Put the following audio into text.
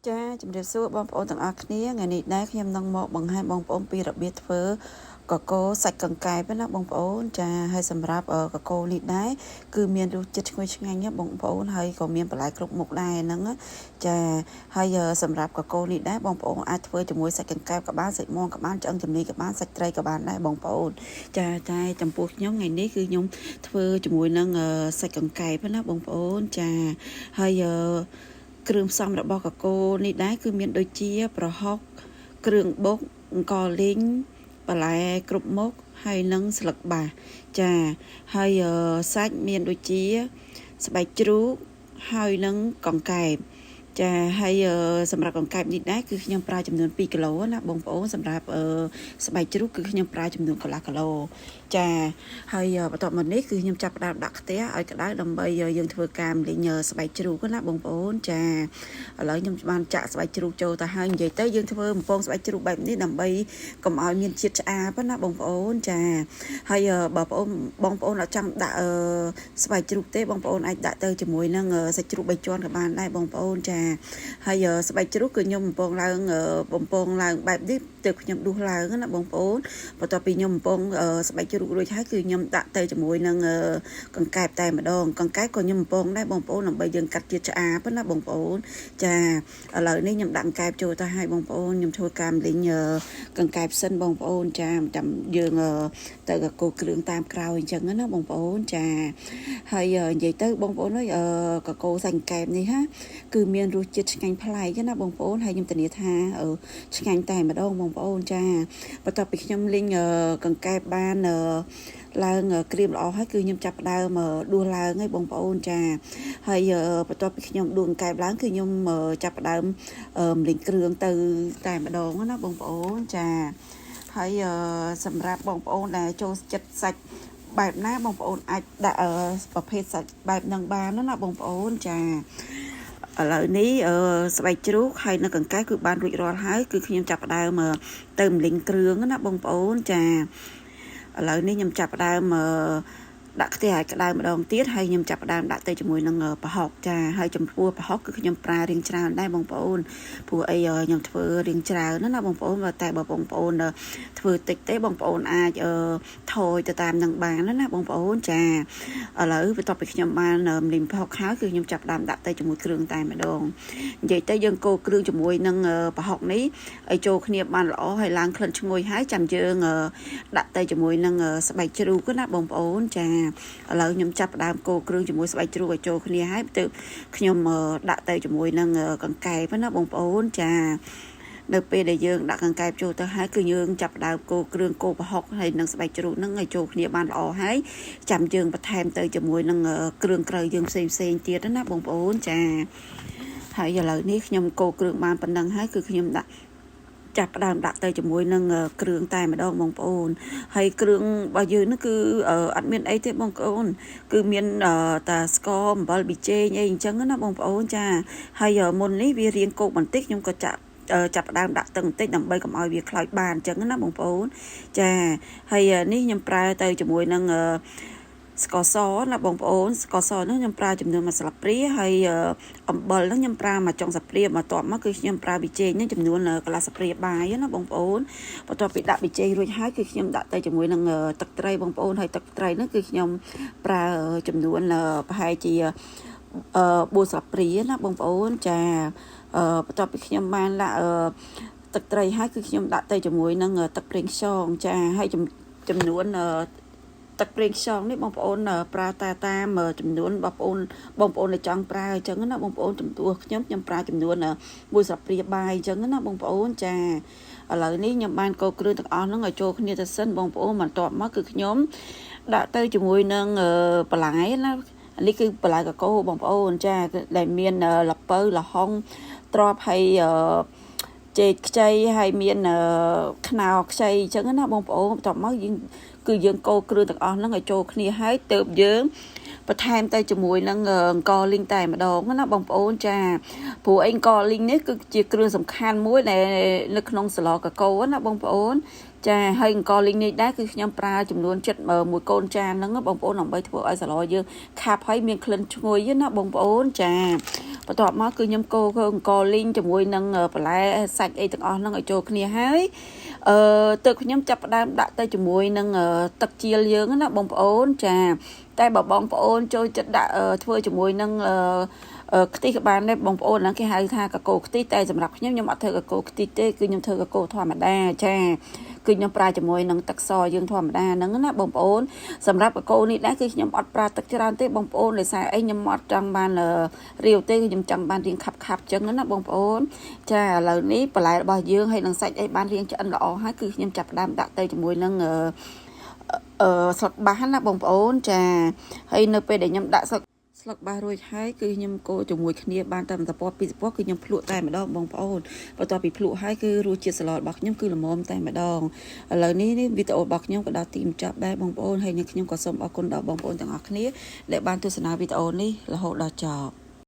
ចាជំរាបសួរបងប្អូនទាំងអស់គ្នាថ្ងៃនេះដែរខ្ញុំនឹងមកបង្ហាញបងប្អូនពីរបៀបធ្វើកកូរសាច់កង្កែបណាបងប្អូនចាហើយសម្រាប់កកូរនេះដែរគឺមានរសជាតិឈ្ងុយឆ្ងាញ់ណាបងប្អូនហើយក៏មានបន្លែគ្រប់មុខដែរហ្នឹងចាហើយសម្រាប់កកូរនេះដែរបងប្អូនអាចធ្វើជាមួយសាច់កង្កែបក៏បានសាច់មាន់ក៏បានឆ្អឹងជំនីក៏បានសាច់ត្រីក៏បានដែរបងប្អូនចាតែចំពោះខ្ញុំថ្ងៃនេះគឺខ្ញុំធ្វើជាមួយនឹងសាច់កង្កែបណាបងប្អូនចាហើយគ្រឿងផ្សំរបស់កកូរនេះដែរគឺមានដូចជាប្រហុកគ្រឿងបុកអង្ករលីងបន្លែគ្រប់មុខហើយនឹងស្លឹកបាសចាហើយសាច់មានដូចជាស្បែកជ្រូកហើយនឹងកង្កែបចាហើយសម្រាប់កង្កែបនេះដែរគឺខ្ញុំប្រើចំនួន2គីឡូណាបងប្អូនសម្រាប់ស្បែកជ្រូកគឺខ្ញុំប្រើចំនួនកន្លះគីឡូចាហើយបន្ទាប់មកនេះគឺខ្ញុំចាប់ផ្ដើមដាក់ខ្ទះឲ្យក្តៅដើម្បីយើងធ្វើការម្លិញស្បែកជ្រូកណាបងប្អូនចាឥឡូវខ្ញុំបានចាក់ស្បែកជ្រូកចូលទៅហើយនិយាយទៅយើងធ្វើបំពងស្បែកជ្រូកបែបនេះដើម្បីកុំឲ្យមានជាតិឆ្អាបណាបងប្អូនចាហើយបងប្អូនអត់ចង់ដាក់ស្បែកជ្រូកទេបងប្អូនអាចដាក់ទៅជាមួយនឹងសាច់ជ្រូក3ជាន់ក៏បានដែរបងប្អូនចាហើយស្បែកជ្រូកគឺខ្ញុំបំពងឡើងបែបនេះទើបខ្ញុំដួសឡើងណាបងប្អូនបន្ទាប់ពីខ្ញុំបំពងស្បែកជ្រូករួចហើយគឺខ្ញុំដាក់ទៅជាមួយនឹងកង្កែបតែម្ដងកង្កែបក៏ខ្ញុំបំពងដែរបងប្អូនដើម្បីយើងកាត់ជាតិឆ្អាបណាបងប្អូនចាឥឡូវនេះខ្ញុំដាក់កង្កែបចូលទៅហើយបងប្អូនខ្ញុំធ្វើការម្លិញកង្កែបសិនបងប្អូនចាចាំយើងទៅកកូរគ្រឿងតាមក្រោយអញ្ចឹងណាបងប្អូនចាហើយនិយាយទៅបងប្អូនអើយកកូរសាច់កង្កែបនេះហាគឺមានរសជាតិឆ្ងាញ់ប្លែកណាបងប្អូនហើយខ្ញុំធានាថាឆ្ងាញ់តែម្ដងបងប្អូនចាបន្ទាប់ពីខ្ញុំលីងកង្កែបបានឡើងក្រៀមល្អហើយគឺខ្ញុំចាប់ផ្ដើមដួសឡើងហើយបងប្អូនចាហើយបន្ទាប់ពីខ្ញុំដួសកង្កែបឡើងគឺខ្ញុំចាប់ផ្ដើមម្លិញគ្រឿងទៅតែម្ដងណាបងប្អូនចាហើយសម្រាប់បងប្អូនដែលចូលចិត្តសាច់បែបណាបងប្អូនអាចដាក់ប្រភេទសាច់បែបហ្នឹងបានណាបងប្អូនចាឥឡូវនេះស្បែកជ្រូកហើយនៅកង្កែបគឺបានរួចរាល់ហើយគឺខ្ញុំចាប់ផ្ដើមទៅម្លិញគ្រឿងណាបងប្អូនចាឥឡូវនេះខ្ញុំចាប់ផ្ដើមដាក់ខ្ទះឲ្យក្តៅម្ដងទៀតហើយខ្ញុំចាប់ផ្ដើមដាក់ទៅជាមួយនឹងប្រហុកចាហើយចំពោះប្រហុកគឺខ្ញុំប្រើរាងច្រើនដែរបងប្អូនព្រោះអីខ្ញុំធ្វើរាងច្រើនណាបងប្អូនតែបើបងប្អូនធ្វើតិចទេបងប្អូនអាចថយទៅតាមនឹងបានណាបងប្អូនចាឥឡូវបន្ទាប់ពីខ្ញុំបានម្លិញប្រហុកហើយគឺខ្ញុំចាប់ផ្ដើមដាក់ទៅជាមួយគ្រឿងតែម្ដងនិយាយទៅយើងកូរគ្រឿងជាមួយនឹងប្រហុកនេះឲ្យចូលគ្នាបានល្អហើយឡើងក្លិនឈ្ងុយហើយចាំយើងដាក់ទៅជាមួយនឹងស្បែកជ្រូកណាបងប្អូនចាឥឡូវខ្ញុំចាប់ផ្ដើមកូរគ្រឿងជាមួយស្បែកជ្រូកឲ្យចូលគ្នាហើយទៅខ្ញុំដាក់ទៅជាមួយនឹងកង្កែបណាបងប្អូនចានៅពេលដែលយើងដាក់កង្កែបចូលទៅហើយគឺយើងចាប់ផ្ដើមកូរគ្រឿងកូរប្រហុកហើយនឹងស្បែកជ្រូកហ្នឹងឲ្យចូលគ្នាបានល្អហើយចាំយើងបន្ថែមទៅជាមួយនឹងគ្រឿងក្រៅយើងផ្សេងទៀតណាបងប្អូនចាហើយឥឡូវនេះខ្ញុំកូរគ្រឿងបានប៉ុណ្ណឹងហើយគឺខ្ញុំចាប់ផ្ដើមដាក់ទៅជាមួយនឹងគ្រឿងតែម្ដងបងប្អូនហើយគ្រឿងរបស់យើងនេះគឺអត់មានអីទេបងប្អូនគឺមានតែស្ករអំបិលប៊ីចេងអីអញ្ចឹងណាបងប្អូនចាហើយមុននេះវារៀងគោកបន្តិចខ្ញុំក៏ចាប់ផ្ដើមដាក់ទឹកបន្តិចដើម្បីកុំឲ្យវាខ្លោចបានអញ្ចឹងណាបងប្អូនចាហើយនេះខ្ញុំប្រើទៅជាមួយនឹងស្ករសណាបងប្អូនស្ករសនោះខ្ញុំប្រើចំនួន1ស្លាបព្រាហើយអំបិលនោះខ្ញុំប្រើ1ចុងស្លាបព្រាបន្ទាប់មកគឺខ្ញុំប្រើប៊ីចេងនេះចំនួនកន្លះស្លាបព្រាបាយណាបងប្អូនបន្ទាប់ពីដាក់ប៊ីចេងរួចហើយគឺខ្ញុំដាក់ទៅជាមួយនឹងទឹកត្រីបងប្អូនហើយទឹកត្រីនោះគឺខ្ញុំប្រើចំនួនប្រហែលជា4ស្លាបព្រាណាបងប្អូនចាបន្ទាប់ពីខ្ញុំបានដាក់ទឹកត្រីហើយគឺខ្ញុំដាក់ទៅជាមួយនឹងទឹកប្រេងខ្យងចាហើយចំនួនទឹកប្រេងខ្យងនេះបងប្អូនប្រើតាមចំនួនបងប្អូនដែលចង់ប្រើអញ្ចឹងណាបងប្អូនចំពោះខ្ញុំប្រើចំនួន1ស្លាបព្រាបាយអញ្ចឹងណាបងប្អូនចាឥឡូវនេះខ្ញុំបានកូរគ្រឿងទាំងអស់ហ្នឹងឲ្យចូលគ្នាទៅសិនបងប្អូនបន្ទាប់មកគឺខ្ញុំដាក់ទៅជាមួយនឹងបន្លែណានេះគឺបន្លែកកូរបងប្អូនចាដែលមានល្ពៅល្ហុងត្រប់ហើយចេកខ្ចីហើយមានខ្នោខ្ចីអញ្ចឹងណាបងប្អូនបន្ទាប់មកយើងកូរគ្រឿងទាំងអស់ហ្នឹងឲ្យចូលគ្នាហើយទើបយើងបន្ថែមទៅជាមួយនឹងអង្ករលីងតែម្ដងណាបងប្អូនចាព្រោះអង្ករលីងនេះគឺជាគ្រឿងសំខាន់មួយដែលនៅក្នុងស្លកកូរណាបងប្អូន ចាហើយអង្គលីងនេះដែរគឺខ្ញុំប្រើចំនួន7មួយកូនចានហ្នឹងបងប្អូនដើម្បីធ្វើឲ្យសាឡយើងខាប់ហើយមានក្លិនឈ្ងុយណាបងប្អូនចាបន្ទាប់មកគឺខ្ញុំកូរអង្គលីងជាមួយនឹងបន្លែសាច់អីទាំងអស់ហ្នឹងឲ្យចូលគ្នាហើយទើបខ្ញុំចាប់ផ្ដើមដាក់ទៅជាមួយនឹងទឹកជាលយើងណាបងប្អូនចាតែបើបងប្អូនចូលចិត្តដាក់ធ្វើជាមួយនឹងខ្ទិះក៏បានដែរបងប្អូនហ្នឹងគេហៅថាកាកូខ្ទិះតែសម្រាប់ខ្ញុំអត់ធ្វើកាកូខ្ទិះទេគឺខ្ញុំធ្វើកាកូធម្មតាចាគឺខ្ញុំប្រើជាមួយនឹងទឹកសយើងធម្មតាហ្នឹងណាបងប្អូនសម្រាប់កាកូនេះដែរគឺខ្ញុំអត់ប្រើទឹកច្រើនទេបងប្អូនដោយសារអីខ្ញុំអត់ចង់បានរាវទេខ្ញុំចង់បានរៀងខាប់ចឹងណាបងប្អូនចាឥឡូវនេះបន្លែរបស់យើងហើយនឹងសាច់អីបានរៀងឆ្អិនល្អហើយគឺខ្ញុំចាប់ផ្ដើមដាក់ទៅជាមួយនឹងស្លឹកបាសណាបងប្អូនចាហើយនៅពេលដែលខ្ញុំដាក់ស្លឹកបាសរួចហើយគឺខ្ញុំកូរជាមួយគ្នាបានតែ1 2 គឺខ្ញុំភ្លក់តែម្ដងបងប្អូនបន្ទាប់ពីភ្លក់ហើយគឺរសជាតិសាឡរបស់ខ្ញុំគឺល្មមតែម្ដងឥឡូវនេះវីដេអូរបស់ខ្ញុំក៏ដល់ទីបញ្ចប់ដែរបងប្អូនហើយនេះខ្ញុំក៏សូមអរគុណដល់បងប្អូនទាំងអស់គ្នាដែលបានទស្សនាវីដេអូនេះរហូតដល់ចប់